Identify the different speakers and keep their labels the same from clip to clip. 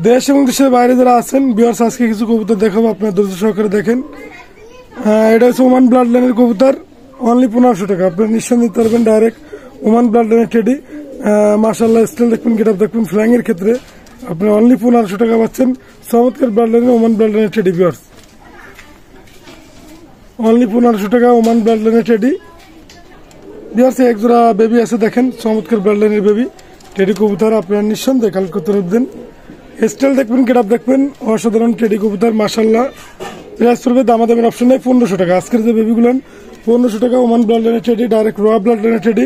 Speaker 1: দেশ এবং দেশের বাইরে যারা আছেন ভিউয়ার্স, আজকে কিছু কবুতর দেখাবো, আপনারা ধৈর্য সহকারে দেখেন। এটা হচ্ছে ওমান ব্লাড লাইনের কবুতর, অনলি 1500 টাকা। আপনারা নিঃসন্দেহে নিতে পারবেন ডাইরেক্ট ওমান ব্লাড লাইনের টেডি। মাশাআল্লাহ, স্টাইল দেখবেন, গেটআপ দেখবেন, ফ্লাইং এর ক্ষেত্রে আপনি অনলি 1500 টাকা পাচ্ছেন চমৎকার ব্লাড লাইনের ওমান ব্লাড লাইনের টেডি। ভিউয়ার্স, অনলি 1500 টাকা ওমান ব্লাড লাইনের টেডি। ভিউয়ার্স, এক জোড়া বেবি আছে, দেখেন চমৎকার ব্লাড লাইনের বেবি টেডি কবুতর। আপনারা নিঃসন্দেহে কালেক্ট করতে পারবেন। স্টাইল দেখবেন, গেটআপ দেখবেন, অসাধারণ টেডি কবুতর। মাশাআল্লাহ, প্রাইস পড়বে দামাদামের অপশন নেই, 1500 টাকা। আজকের যে বেবিগুলো 1500 টাকা ওমান ব্লাড লাইনের টেডি, ডাইরেক্ট র ব্লাড লাইনের টেডি।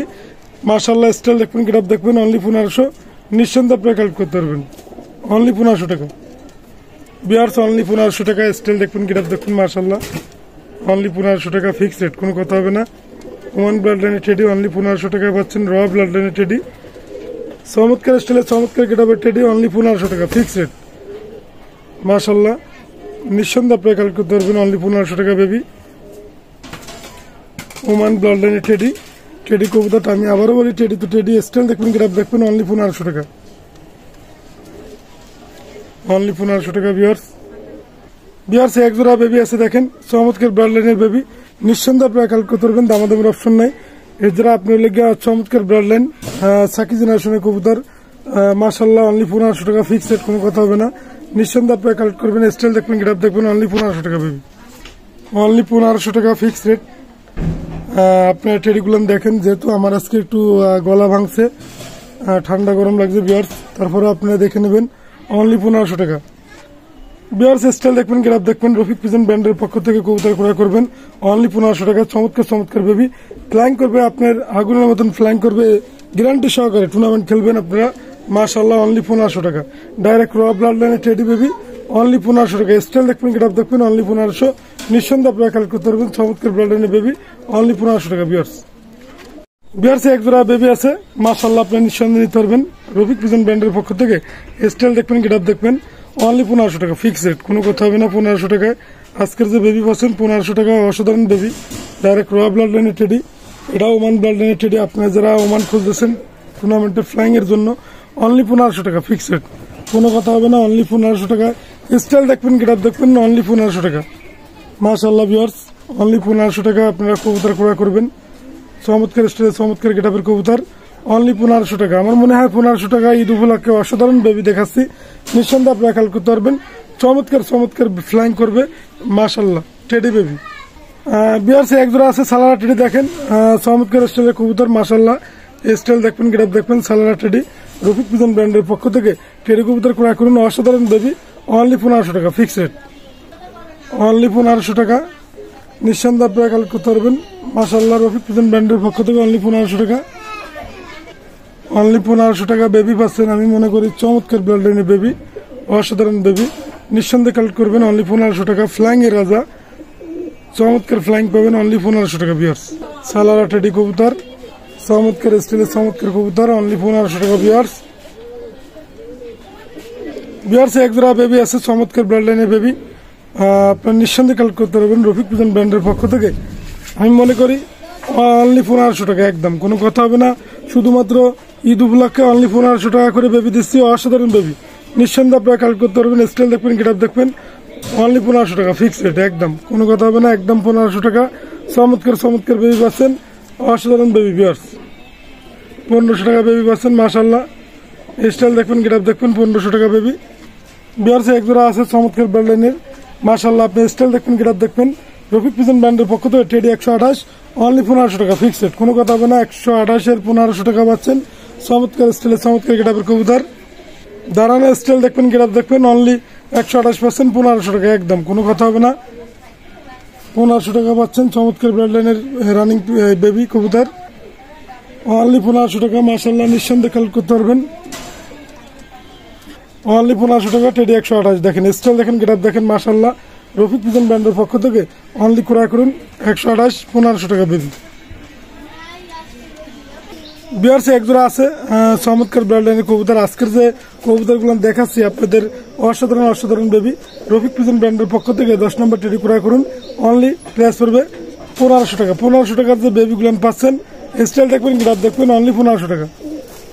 Speaker 1: মাশাআল্লাহ, স্টাইল দেখবেন, গেটআপ দেখবেন, অনলি 1500। নিঃসন্দেহে আপনারা কালেক্ট করতে পারবেন, অনলি 1500 টাকা। ভিউয়ার্স, অনলি 1500 টাকা। স্টাইল দেখবেন, গেটআপ দেখবেন, মাশাআল্লাহ, অনলি 1500 টাকা ফিক্স রেট, কোনো কথা হবে না। ওমান ব্লাড লাইনের টেডি অনলি 1500 টাকায় পাচ্ছেন। র ব্লাড লাইনের টেডি, চমৎকার স্টাইলে চমৎকার গেটআপের টেডি, অনলি 1500 টাকা ফিক্স রেট। মাশাআল্লাহ, নিঃসন্দেহে আপনারা কালেক্ট করতে পারবেন, অনলি 1500 টাকা বেবি ওমান ব্লাড লাইনের টেডি। টেডি কবুতরটা আমি আবারও বলি, টেডি তো টেডি। স্টাইল দেখবেন, গেটআপ দেখবেন, অনলি 1500 টাকা, অনলি 1500 টাকা। ভিউয়ার্স, এক জোড়া বেবি আছে, দেখেন চমৎকার ব্লাড লাইনের বেবি। নিঃসন্দেহে আপনারা কালেক্ট করতে পারবেন, দামাদামের অপশন নাই। এর যারা আপনি লেগে চমৎকার ব্লাড লাইন সাকি জেনারেশনের কবুতর। মাশাআল্লাহ, অনলি 1500 টাকা ফিক্স রেট, কোনো কথা হবে না। নিঃসন্দেহে আপনারা কালেক্ট করবেন। স্টাইল দেখবেন, গেটআপ দেখবেন, অনলি 1500 টাকা বেবি, অনলি 1500 টাকা ফিক্স রেট। আপনার টেডিগুলো দেখেন, যেহেতু আমার আজকে একটু গলা ভাঙছে, ঠান্ডা গরম লাগছে ভিউয়ার্স, তারপরে আপনারা দেখে নেবেন, অনলি 1500 টাকা। ভিউয়ার্স, স্টাইল দেখবেন, গেটআপ দেখবেন, রফিক পিজন ব্র্যান্ডের পক্ষ থেকে কবুতর ক্রয় করবেন, অনলি 1500 টাকা। চমৎকার চমৎকার বেবি, ফ্লাইং করবে, আপনার আগুনের মতন ফ্লাইং করবে, গ্যারান্টি সহকারে টুর্নামেন্ট খেলবেন আপনারা। মাশাআল্লাহ, অনলি 1500 টাকা। ডাইরেক্ট র ব্লাড লাইনের টেডি বেবি, অনলি 1500 টাকা। স্টাইল দেখবেন, গেটআপ দেখবেন, অনলি 1500। নিঃসন্দেহে আপনারা কালেক্ট করতে পারবেন চমৎকার ব্লাড লাইনের বেবি, অনলি 1500 টাকা। ভিউয়ার্স, এক জোড়া বেবি আছে, মাশাআল্লাহ, আপনি নিঃসন্দেহে নিতে পারবেন রফিক পিজন ব্র্যান্ডের পক্ষ থেকে। স্টাইল দেখবেন, গেটআপ দেখবেন, অনলি 1500 টাকা ফিক্স রেট, কোনো কথা হবে না। 1500 টাকায় আজকের যে বেবি পাচ্ছেন, 1500 টাকা। অসাধারণ বেবি, ডাইরেক্ট র ব্লাড লাইনের টেডি। এটা ওমান ব্লাড লাইনের টেডি। আপনারা যারা ওমান খুঁজতেছেন টুর্নামেন্টে ফ্লাইং এর জন্য, অনলি 1500 টাকা ফিক্স রেট, কোনো কথা হবে না। অনলি 1500 টাকা। স্টাইল দেখবেন, গেটআপ দেখবেন, অনলি 1500 টাকা। মাশাআল্লাহ ভিউয়ার্স, অনলি 1500 টাকা আপনারা কবুতর ক্রয় করবেন। চমৎকার স্টাইলে চমৎকার গেটআপের কবুতর, অনলি 1500 টাকা। আমার মনে হয় 1500 টাকা ঈদ উপলক্ষে অসাধারণ বেবি দেখাচ্ছি। নিঃসন্দেহে আপনারা কালেক্ট করতে পারবেন, চমৎকার চমৎকার ফ্লাইং করবে। মাশাআল্লাহ, টেডি বেবি। ভিউয়ার্স, এক জোড়া আছে সালারা টেডি, দেখেন চমৎকার স্টাইলের কবুতর। মাশাআল্লাহ, স্টাইল দেখবেন, গেটআপ দেখবেন, সালারা টেডি। রফিক পিজন ব্র্যান্ডের পক্ষ থেকে টেডি কবুতর ক্রয় করুন, অসাধারণ বেবি, অনলি 1500 টাকা ফিক্স রেট, অনলি 1500 টাকা। নিঃসন্দেহে আপনারা কালেক্ট করতে পারবেন। মাশাআল্লাহ, রফিক পিজন ব্র্যান্ডের পক্ষ থেকে অনলি 1500 টাকা, অনলি 1500 টাকা বেবি পাচ্ছেন। আমি মনে করি চমৎকার ব্লাড লাইনের বেবি, অসাধারণ বেবি। নিঃসন্দেহে কালেক্ট করবেন, অনলি 1500 টাকা। ফ্লাইং এর রাজা, চমৎকার ফ্লাইং পাবেন, অনলি 1500 টাকা। ভিউয়ার্স, সালারা টেডি কবুতর, চমৎকার স্টাইলের চমৎকার কবুতর, অনলি 1500 টাকা। ভিউয়ার্স, এক জোড়া বেবি আছে, চমৎকার ব্লাড লাইনের বেবি। আপনার নিঃসন্দেহে কালেক্ট করতে পারবেন রফিক পিজন ব্র্যান্ডের পক্ষ থেকে। আমি মনে করি অনলি 1500 টাকা, একদম কোনো কথা হবে না। শুধুমাত্র ঈদ উপলক্ষে অনলি 1500 টাকা করে বেবি দিচ্ছি, অসাধারণ বেবি। নিঃসন্দেহে আপনারা কালেক্ট করতে পারবেন। স্টাইল দেখবেন, গেটআপ দেখবেন, অনলি 1500 টাকা ফিক্স রেট, একদম কোনো কথা হবে না, একদম 1500 টাকা। চমৎকার চমৎকার বেবি পাচ্ছেন, অসাধারণ বেবি। ভিউয়ার্স, 1500 টাকা বেবি পাচ্ছেন। মাশাআল্লাহ, স্টাইল দেখবেন, গেটআপ দেখবেন, 1500 টাকা বেবি। ভিউয়ার্স, এক জোড়া আছে চমৎকার ব্লাড লাইনের। মাশাআল্লাহ, আপনি স্টাইল দেখবেন, গেটআপ দেখবেন, রফিক পিজন ব্র্যান্ডের পক্ষ থেকে টেডি 128, অনলি 1500 টাকা ফিক্স রেট, কোনো কথা হবে না। 128 এর 1500 টাকা পাচ্ছেন চমৎকার স্টাইলে চমৎকার গেটআপের কবুতর। দাঁড়ানো স্টাইল দেখবেন, গেটআপ দেখবেন, অনলি 128 পাচ্ছেন 1500 টাকা, একদম কোনো কথা হবে না। 1500 টাকা পাচ্ছেন চমৎকার ব্লাড লাইনের রানিং বেবি কবুতর, অনলি 1500 টাকা। মাশাআল্লাহ, নিঃসন্দেহে কালেক্ট করতে পারবেন, অনলি 1500 টাকা। টেডি 128, দেখেন স্টাইল দেখেন, গেটআপ দেখেন। মাশাআল্লাহ, রফিক পিজন ব্র্যান্ডের পক্ষ থেকে অনলি ক্রয় করুন 128, 1500 টাকা বেবি। ভিউয়ার্স, এক জোড়া আছে চমৎকার ব্লাড লাইনের কবুতর। আজকের যে কবুতরগুলো দেখাচ্ছি আপনাদের, অসাধারণ অসাধারণ বেবি। রফিক পিজন ব্র্যান্ডের পক্ষ থেকে 10 নম্বর টেডি ক্রয় করুন, অনলি প্রাইস পড়বে 1500 টাকা। 1500 টাকার যে বেবিগুলো পাচ্ছেন, স্টাইল দেখবেন, গেটআপ দেখবেন, অনলি 1500 টাকা।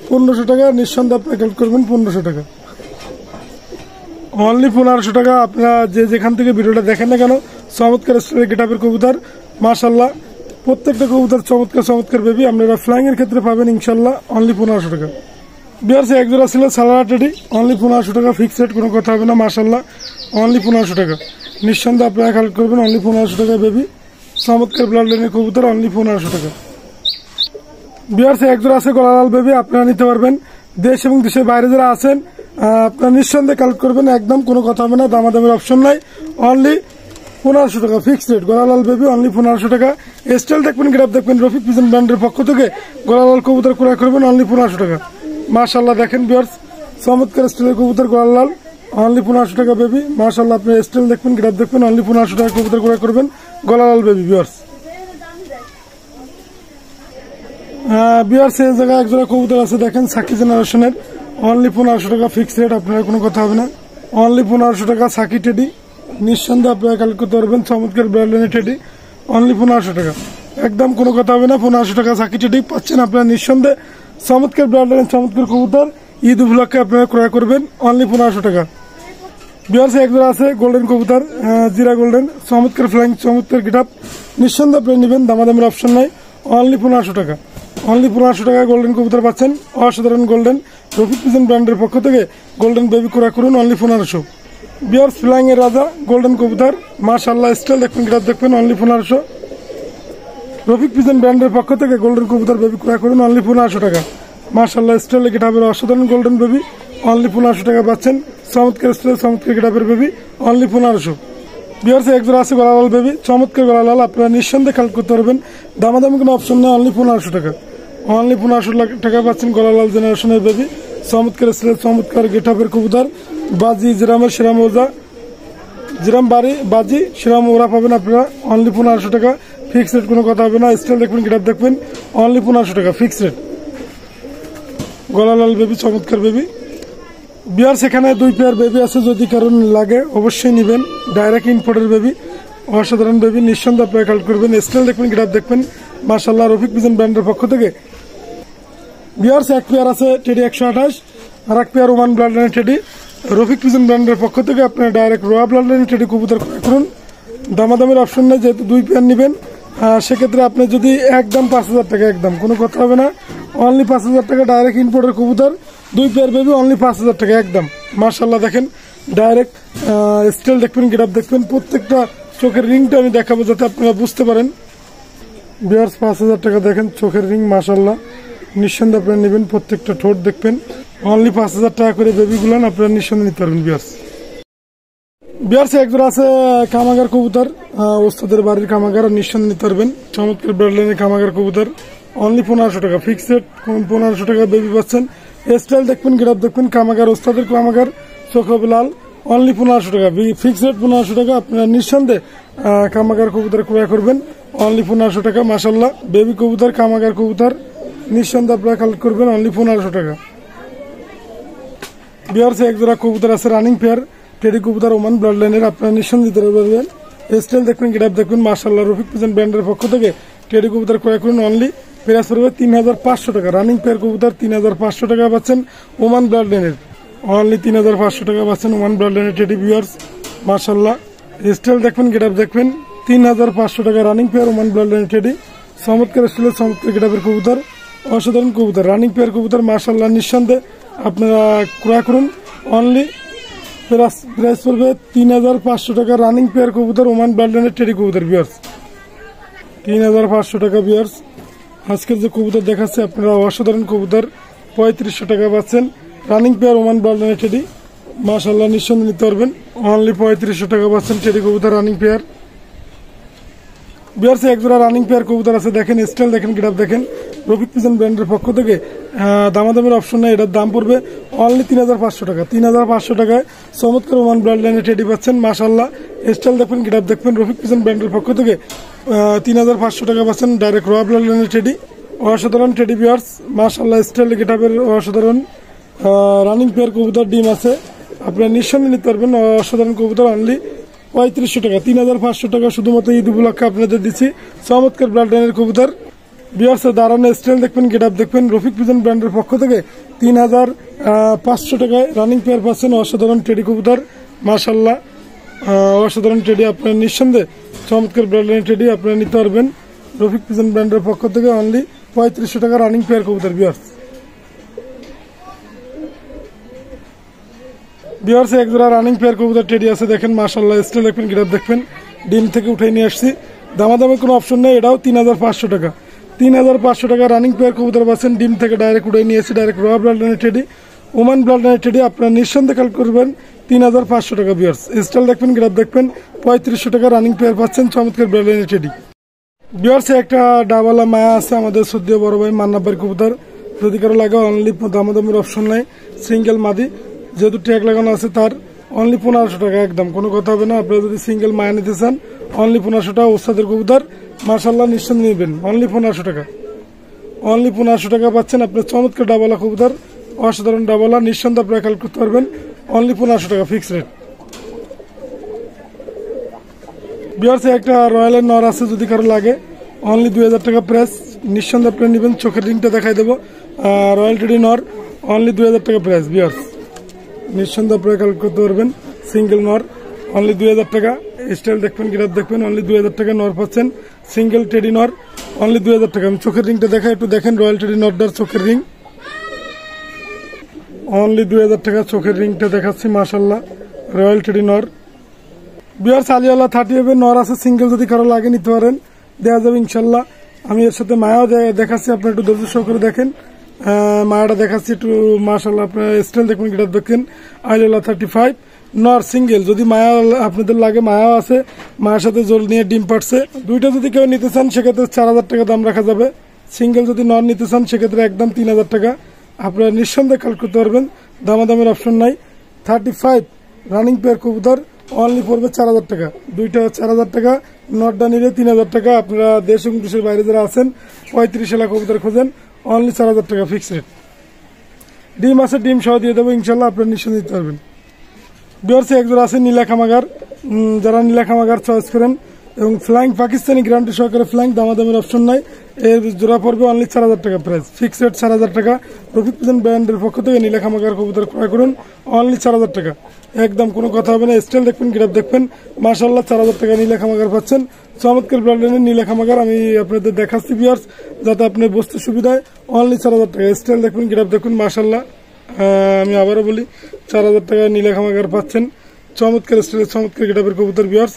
Speaker 1: 1500 টাকা, নিঃসন্দেহে আপনারা কালেক্ট করবেন 1500 টাকা। অনলি 1500 টাকা। আপনারা যে যেখান থেকে ভিডিওটা দেখেন না কেন, চমৎকার স্টাইলের গেটআপের কবুতর মাশাআল্লাহ, প্রত্যেকটা কবুতর চমৎকার চমৎকার বেবি। আপনারা ফ্লাইং এর ক্ষেত্রে পাবেন ইনশাআল্লাহ অনলি 1500 টাকা। বিয়ার্স এক জোড়া ছিল সালারা টেডি, অনলি 1500 টাকা, ফিক্সড রেট, কোনো কথা হবে না মাশাআল্লাহ, অনলি 1500 টাকা। নিঃসন্দেহে আপনারা কালেক্ট করবেন অনলি 1500 টাকা বেবি, চমৎকার ব্লাড লাইনের কবুতর, অনলি 1500 টাকা। বিয়ার্স এক জোড়া আছে গলালাল বেবি, আপনারা নিতে পারবেন। দেশ এবং দেশের বাইরে যারা আছেন আপনারা নিঃসন্দেহে কালেক্ট করবেন, একদম কোনো কথা হবে না, দামাদামের অপশন নাই, অনলি 1500 টাকা ফিক্সড রেট। গলালাল বেবি অনলি 1500 টাকা। স্টাইল দেখবেন, গ্রাফ দেখবেন, রফিক পিজন ব্র্যান্ডের পক্ষ থেকে গলালাল কবুতর ক্রয় করবেন অনলি 1500 টাকা। মাশাআল্লাহ দেখেন বিয়ার্স, চমৎকার স্টাইলের কবুতর গলালাল, অনলি 1500 টাকা বেবি। মাশাআল্লাহ আপনি স্টাইল দেখবেন, গ্রাফ দেখবেন, অনলি 1500 টাকা কবুতর ক্রয় করবেন গলালাল বেবি। বিয়ার্স বিয়ার্স এই জায়গায় এক জোড়া কবুতর আছে দেখেন, সাকি জেনারেশনের, অনলি 1500 টাকা ফিক্সড রেট, আপনারা কোনো কথা হবে না, অনলি 1500 টাকা। সাকি টেডি নিঃসন্দেহে আপনারা কালেক্ট করতে পারবেন, চমৎকার ব্র্যান্ডের টেডি, অনলি 1500 টাকা, একদম কোনো কথা হবে না। 1500 টাকা সাকি টেডি পাচ্ছেন আপনারা নিঃসন্দেহে, চমৎকার ব্র্যান্ডের চমৎকার কবুতর, ঈদ উপলক্ষে আপনারা ক্রয় করবেন অনলি 1500 টাকা। বিয়ার্স এক জোড়া আছে গোল্ডেন কবুতর, জিরা গোল্ডেন, চমৎকার ফ্লাইং, চমৎকার গেটআপ, নিঃসন্দেহে আপনি নেবেন, দামাদামের অপশন নাই, অনলি 1500 টাকা, অনলি 1500 টাকা গোল্ডেন কবুতর পাচ্ছেন, অসাধারণ গোল্ডেন, রফিক পিজন ব্র্যান্ডের পক্ষ থেকে গোল্ডেন বেবি ক্রয় করুন অনলি 1500। বিয়ার্স ফ্লাইং এর রাজা গোল্ডেন কবুতর, মাশাআল্লাহ স্টাইল দেখবেন, গেটআপ দেখবেন, অনলি 1500। রফিক পিজন ব্র্যান্ডের পক্ষ থেকে গোল্ডেন কবুতর বেবি ক্রয় করুন অনলি 1500 টাকা। মাশাআল্লাহ স্টাইল গেটআপের অসাধারণ গোল্ডেন বেবি, অনলি 1500 টাকা পাচ্ছেন, চমৎকার স্টাইল চমৎকার গেটআপের বেবি, অনলি 1500। বিয়ার্স এক জোড়া আছে গলালাল বেবি, চমৎকার গলালাল, আপনারা নিঃসন্দেহে কালেক্ট করতে পারবেন, দামাদামি কোনো অপশন নেই, অনলি 1500 টাকা, অনলি 1500 টাকা পাচ্ছেন গলালাল জেনারেশনের বেবি, চমৎকার স্টাইল চমৎকার গেটআপের কবুতর, বাজি জিরামের শিরাম ওজা, জিরাম বাড়ি বাজি শিরাম ওরা পাবেন আপনারা অনলি 1500 টাকা ফিক্সড রেট, কোনো কথা হবে না। স্টাইল দেখবেন, গেটআপ দেখবেন, অনলি 1500 টাকা ফিক্সড রেট। গলালাল বেবি চমৎকার বেবি। বিয়ার্স এখানে 2 পেয়ার বেবি আছে, যদি কারণ লাগে অবশ্যই নেবেন, ডাইরেক্ট ইম্পোর্টের বেবি, অসাধারণ বেবি, নিঃসন্দেহে আপনারা কালেক্ট করবেন। স্টাইল দেখবেন, গেটআপ দেখবেন, মাশাআল্লাহ রফিক পিজন ব্র্যান্ডের পক্ষ থেকে। বিয়ার্স এক পেয়ার আছে টেডি 128, আর এক পেয়ার ওমান ব্লাড লাইনের টেডি, রফিক পিজন ব্র্যান্ডের পক্ষ থেকে আপনারা ডাইরেক্ট রোয়া ব্লাড লাইনের টেডি কবুতর ক্রয় করুন, দামাদামের অপশন নেই, যেহেতু 2 পেয়ার নেবেন সেক্ষেত্রে আপনি যদি একদম 5000 টাকা, একদম কোনো কথা হবে না, অনলি 5000 টাকা ডাইরেক্ট ইম্পোর্টের কবুতর, 2 পেয়ার বেবি অনলি 5000 টাকা একদম। মাশাআল্লাহ দেখেন ডাইরেক্ট স্টাইল দেখবেন, গেটআপ দেখবেন, প্রত্যেকটা চোখের রিংটা আমি দেখাবো যাতে আপনারা বুঝতে পারেন। বিয়ার্স 5000 টাকা দেখেন চোখের রিং, মাশাআল্লাহ নিঃসন্দেহে আপনারা নেবেন, প্রত্যেকটা ঠোঁট দেখবেন, অনলি 5000 টাকা করে বেবিগুলো আপনারা নিঃসন্দেহে নিতে পারবেন। বিয়ার্স এক জোড়া আছে কামাগার কবুতর, ওস্তাদের বাড়ির কামাগার, নিঃসন্দেহে নিতে পারবেন, চমৎকার ব্রাডলাইনের কামাগার কবুতর, অনলি 1500 টাকা ফিক্সড রেট, 1500 টাকা বেবি পাচ্ছেন। স্টাইল দেখবেন, গেটআপ দেখবেন, কামাগার ওস্তাদের কামাগার, চোখ লাল, অনলি 1500 টাকা ফিক্সড রেট, 1500 টাকা আপনারা নিঃসন্দেহে কামাগার কবুতর ক্রয় করবেন অনলি 1500 টাকা। মাশাআল্লাহ বেবি কবুতর, কামাগার কবুতর, নিঃসন্দেহে আপনারা কালেক্ট করবেন অনলি 1500 টাকা। বিয়ার্স এক জোড়া কবুতর আছে রানিং পেয়ার, টেডি কবুতর ওমান ব্লাড লাইনের, আপনারা নিঃসন্দেহে দিতে পারবেন। স্টাইল দেখবেন, গেটআপ দেখবেন, মাশাআল্লাহ রফিক পিজন ব্র্যান্ডের পক্ষ থেকে টেডি কবুতর ক্রয় করুন অনলি প্রাইস পড়বে 3500 টাকা। রানিং পেয়ার কবুতর 3500 টাকা পাচ্ছেন ওমান ব্লাড লাইনের, অনলি 3500 টাকা পাচ্ছেন ওমান ব্লাড লাইনের টেডি। বিয়ার্স মাশাআল্লাহ স্টাইল দেখবেন, গেটআপ দেখবেন, 3500 টাকা রানিং পেয়ার ওমান ব্লাড লাইনের টেডি, চমৎকার স্টাইলের চমৎকার গেটআপের কবুতর, অসাধারণ কবুতর, রানিং পেয়ার কবুতর, মাশাআল্লাহ নিঃসন্দেহে আপনারা ক্রয় করুন অনলি প্রাইস পড়বে 3500 টাকা রানিং পেয়ার কবুতর ওমান ব্লাড লাইনের টেডি কবুতর। বিয়ার্স 3500 টাকা। বিয়ার্স আজকের যে কবুতর দেখাচ্ছে আপনারা অসাধারণ কবুতর, 3500 টাকা পাচ্ছেন রানিং পেয়ার ওমান ব্লাড লাইনের টেডি, মাশাআল্লাহ নিঃসন্দেহে নিতে পারবেন অনলি 3500 টাকা পাচ্ছেন টেডি কবুতর রানিং পেয়ার। বিয়ার্স এক জোড়া রানিং পেয়ার কবুতর আছে দেখেন, স্টাইল দেখেন, গেটআপ দেখেন, রফিক পিজন ব্র্যান্ডের পক্ষ থেকে দামাদামের অপশন নেই, এটার দাম পড়বে অনলি 3500 টাকা। 3500 টাকায় চমৎকার ওমান ব্লাড লাইনের টেডি পাচ্ছেন, মাশাআল্লাহ স্টাইল দেখবেন, গেটআপ দেখবেন, রফিক পিজন ব্র্যান্ডের পক্ষ থেকে 3500 টাকা পাচ্ছেন ডাইরেক্ট রয়া ব্লাড লাইনের টেডি, অসাধারণ টেডি। বিয়ার্স মাশাআল্লাহ স্টাইল গেটআপের অসাধারণ রানিং পেয়ার কবুতর ডিম আছে, আপনারা নিঃসন্দেহে নিতে পারবেন অসাধারণ কবুতর অনলি 3500 টাকা। 3500 টাকা শুধুমাত্র ঈদ উপলক্ষে আপনাদের দিচ্ছি চমৎকার ব্লাড লাইনের কবুতর। বিয়ার্স দাঁড়ানোর স্টাইল দেখবেন, গেটআপ দেখবেন, রফিক পিজন ব্র্যান্ডের পক্ষ থেকে 3500 টাকায় রানিং পেয়ার পাচ্ছেন অসাধারণ টেডি কবুতর, মাশাআল্লাহ অসাধারণ টেডি, আপনার নিঃসন্দেহে চমৎকার ব্র্যান্ডের টেডি আপনারা নিতে পারবেন রফিক পিজন ব্র্যান্ডের পক্ষ থেকে। অনলি 3500 টাকা রানিং পেয়ার কবুতর ভিউয়ার্স এক জোড়া রানিং পেয়ার কবুতর টেডি আছে দেখেন মাশাআল্লাহ। স্টাইল দেখবেন, গ্রাফ দেখবেন, ডিম থেকে উঠে নিয়ে আসছি, দামাদামে কোনো অপশন নেই। এটাও 3500 টাকা। 3500 টাকা রানিং পেয়ার কবুতর পাচ্ছেন, ডিম থেকে ডাইরেক্ট উঠে নিয়ে এসেছি, ডাইরেক্ট র blood teddy, Oman blood teddy আপনারা নিঃসন্দেহে কাল করবেন 3500 টাকা ভিউয়ার্স। স্টাইল দেখবেন, গ্রাফ দেখবেন, 3500 টাকা রানিং পেয়ার পাচ্ছেন চমৎকার ব্লাড টেডি ভিউয়ার্স। একটা ডাবালা মায়া আছে আমাদের সদ্য বড় ভাই মান্নাব্বার কবুতর, যদি কারো লাগে অনলি দামাদামের অপশন নাই, সিঙ্গেল মাদি, যেহেতু ট্যাগ লাগানো আছে তার অনলি 1500 টাকা একদম, কোনো কথা হবে না। আপনারা যদি সিঙ্গেল মায়া নিতে চান অনলি 1500 টাকা। ওস্তাদের কবুতর মাশাআল্লাহ নিঃসন্দেহে নেবেন অনলি 1500 টাকা। অনলি 1500 টাকা পাচ্ছেন আপনার চমৎকার ডাবালা কবুতর, অসাধারণ ডাবালা, নিঃসন্দেহে আপনারা খেয়াল করতে পারবেন অনলি 1500 টাকা ফিক্স রেট ভিউয়ার্স। একটা রয়্যালের নর আছে, যদি কারো লাগে অনলি 2000 টাকা প্রাইস, নিঃসন্দেহে আপনারা নেবেন। চোখের রিংটা দেখাই দেবো, রয়্যাল টেডি নর অনলি 2000 টাকা প্রাইস ভিউয়ার্স, নিঃসন্দেহে আপনারা খেয়াল করতে পারবেন। সিঙ্গেল নর অনলি 2000 টাকা। স্টাইল দেখবেন, গ্রাফ দেখবেন, অনলি 2000 টাকা নর পাচ্ছেন। সিঙ্গেল টেডি নর অনলি 2000 টাকা। আমি চোখের রিংটা দেখাই, একটু দেখেন রয়্যাল টেডি নরটার চোখের রিং অনলি 2000 টাকা। চোখের রিংটা দেখাচ্ছি মাশাআল্লাহ, রয়্যাল টেডি নর ভিউয়ার্স। আলিওয়ালা 30 হবে নর আছে, সিঙ্গেল যদি কারো লাগে নিতে পারেন, দেওয়া যাবে ইনশাল্লাহ। আমি এর সাথে মায়াও দেখাচ্ছি, আপনার একটু ধৈর্য সহকারে দেখেন, মায়াটা দেখাচ্ছি একটু মাশাআল্লাহ। আপনার স্টাইল দেখবেন, গ্রাফ দেখেন, আলিওয়ালা 35 নর সিঙ্গেল, যদি মায়া আপনাদের লাগে মায়াও আছে, মায়ের সাথে জল নিয়ে ডিম পাটছে। দুইটা যদি কেউ নিতে চান সেক্ষেত্রে 4000 টাকা দাম রাখা যাবে। সিঙ্গেল যদি নর নিতে চান সেক্ষেত্রে একদম 3000 টাকা। আপনারা নিঃসন্দেহে কাল করতে পারবেন, দামাদামের অপশন নাই। 35 রানিং পেয়ার কবুতর অনলি পড়বে 4000 টাকা, দুইটা 4000 টাকা, নটটা নিলে 3000 টাকা। আপনারা দেশ এবং দেশের বাইরে যারা আছেন 35 লাখ কবুতর খোঁজেন অনলি 4000 টাকা ফিক্স রেট। ডিম আছে, ডিম সহ দিয়ে দেবো ইনশাল্লাহ, আপনারা নিঃসন্দেহে দিতে পারবেন ভিউয়ার্স। এক জোড়া আছে নীলা খামাগার, যারা নীলা খামাগার চয়েস করেন এবং ফ্লাইং পাকিস্তানি গ্যারান্টি সহকারে ফ্লাইং, দামাদামের অপশন নাই। এর জোড়া পড়বে অনলি 4000 টাকা প্রাইস, ফিক্স রেট 4000 টাকা। রফিক পিজন ব্র্যান্ডের পক্ষ থেকে নীলা খামাগার কবুতর ক্রয় করুন অনলি 4000 টাকা একদম, কোনো কথা হবে না। স্টাইল দেখবেন, গ্রাফ দেখবেন, মাশাআল্লাহ 4000 টাকা নীলা খামাগার পাচ্ছেন চমৎকার ব্র্যান্ডের নীলা খামাগার। আমি আপনাদের দেখাচ্ছি ভিউয়ার্স যাতে আপনার বুঝতে সুবিধায়, অনলি 4000 টাকা। স্টাইল দেখবেন, গ্রাফ দেখুন, মাশাআল্লাহ। আমি আবারও বলি 4000 টাকা নীলা খামাগার পাচ্ছেন চমৎকার স্টাইলের চমৎকার গেটাপের কবুতর ভিউয়ার্স।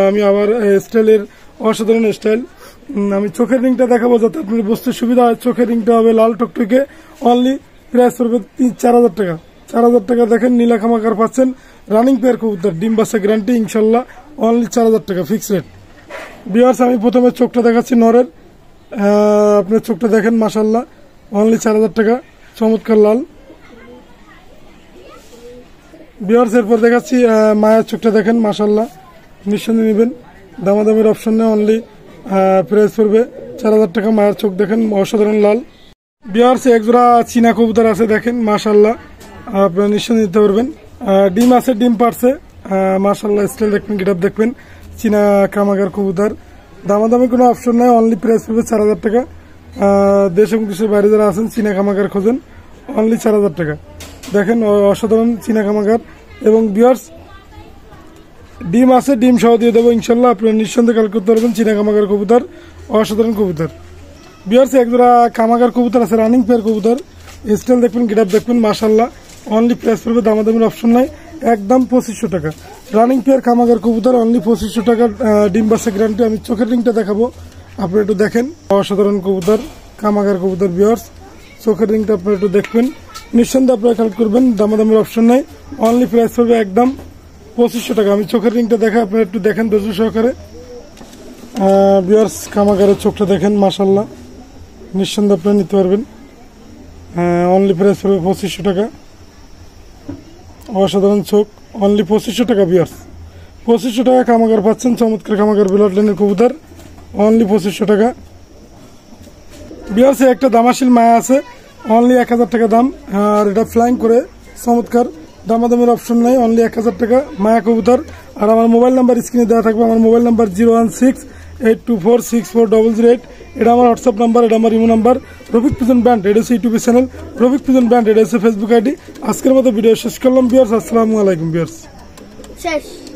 Speaker 1: আমি আবার স্টাইলের অসাধারণ স্টাইল, আমি চোখের রিংটা দেখাবো যাতে আপনার বুঝতে সুবিধা হয়। চোখের রিংটা হবে লাল টকটকে, অনলি প্রাইস পড়বে 4000 টাকা। 4000 টাকা দেখেন নীলা খামাগার পাচ্ছেন রানিং পেয়ার কবুতর, ডিম বাচ্চা গ্যারান্টি ইনশাল্লাহ, অনলি 4000 টাকা ফিক্স রেট ভিউয়ার্স। আমি প্রথমে চোখটা দেখাচ্ছি নরের, আপনার চোখটা দেখেন মাশাআল্লাহ, অনলি 4000 টাকা, চমৎকার লাল ভিউয়ার্স। এরপর দেখাচ্ছি মায়ের চোখটা দেখেন মাশাআল্লাহ, নিঃসন্দেহে নেবেন, দামাদামের অপশন নেই, অনলি প্রাইস পড়বে 4000 টাকা। মায়ের চোখ দেখেন অসাধারণ লাল ভিউয়ার্স। এক জোড়া চীনা কবুতর আছে দেখেন মাশাআল্লাহ, আপনারা নিঃসন্দেহে নিতে পারবেন। ডিম আছে, ডিম পারছে মাশাআল্লাহ। স্টাইল দেখবেন, গেটআপ দেখবেন, চীনা কামাগার কবুতর, দামাদামে কোনো অপশন নাই, অনলি প্রাইস পড়বে 4000 টাকা। দেশ এবং দেশের বাইরে যারা আছেন চীনা কামাগার খোঁজেন অনলি 4000 টাকা। দেখেন অসাধারণ চীনা কামাগার এবং ভিউয়ার্স ডিম আছে, ডিম সহ দিয়ে দেবো ইনশাল্লাহ, আপনারা নিঃসন্দেহে কাল করতে পারবেন। চীনা কামাগার কবুতর অসাধারণ কবুতর ভিউয়ার্স। এক জোড়া কামাগার কবুতর আছে রানিং পেয়ার কবুতর, স্টাইল দেখবেন, গেটআপ দেখবেন মাশাআল্লাহ, অনলি প্রাইস পড়বে, দামাদামের অপশন নাই, একদম 2500 টাকা রানিং পেয়ার কামাগার কবুতর, অনলি 2500 টাকা, ডিম বাচ্চা গ্যারান্টি। আমি চোখের রিংটা দেখাবো, আপনারা একটু দেখেন, অসাধারণ কবুতর কামাগার কবুতর ভিউয়ার্স। চোখের রিংটা আপনারা একটু দেখবেন, নিঃসন্দেহে আপনারা কালেক্ট করবেন, দামাদামের অপশন নাই, অনলি প্রাইস পড়বে একদম 2500 টাকা। আমি চোখের রিংটা দেখা, আপনারা একটু দেখেন ধৈর্য সহকারে ভিউয়ার্স। কামাগারের চোখটা দেখেন মাশাআল্লাহ, নিঃসন্দেহে আপনারা নিতে পারবেন, অনলি প্রাইস পড়বে 2500 টাকা, অসাধারণ চোখ, অনলি 2500 টাকা ভিউয়ার্স। 2500 টাকা কামাগার পাচ্ছেন, চমৎকার কামাগার ব্লাড লাইনের কবুতর, অনলি 2500 টাকা ভিউয়ার্স। একটা দামাশিল মায়া আছে, অনলি 1000 টাকা দাম, আর এটা ফ্লাইং করে চমৎকার, দামাদামের অপশন নাই, অনলি 1000 টাকা মায়া কবুতর। আর আমার মোবাইল নাম্বার স্ক্রিনে দেওয়া থাকবে, আমার মোবাইল নাম্বার 01682464008, এটা আমার হোয়াটসঅ্যাপ নাম্বার, এটা আমার imo number. Rafiq pigeon brand, এটা হচ্ছে YouTube channel, Rafiq pigeon brand, এটা হচ্ছে ফেসবুক আইডি। আজকের মতো ভিডিও শেষ করলাম ভিউয়ার্স, আসসালামু আলাইকুম ভিউয়ার্স।
Speaker 2: শেষ।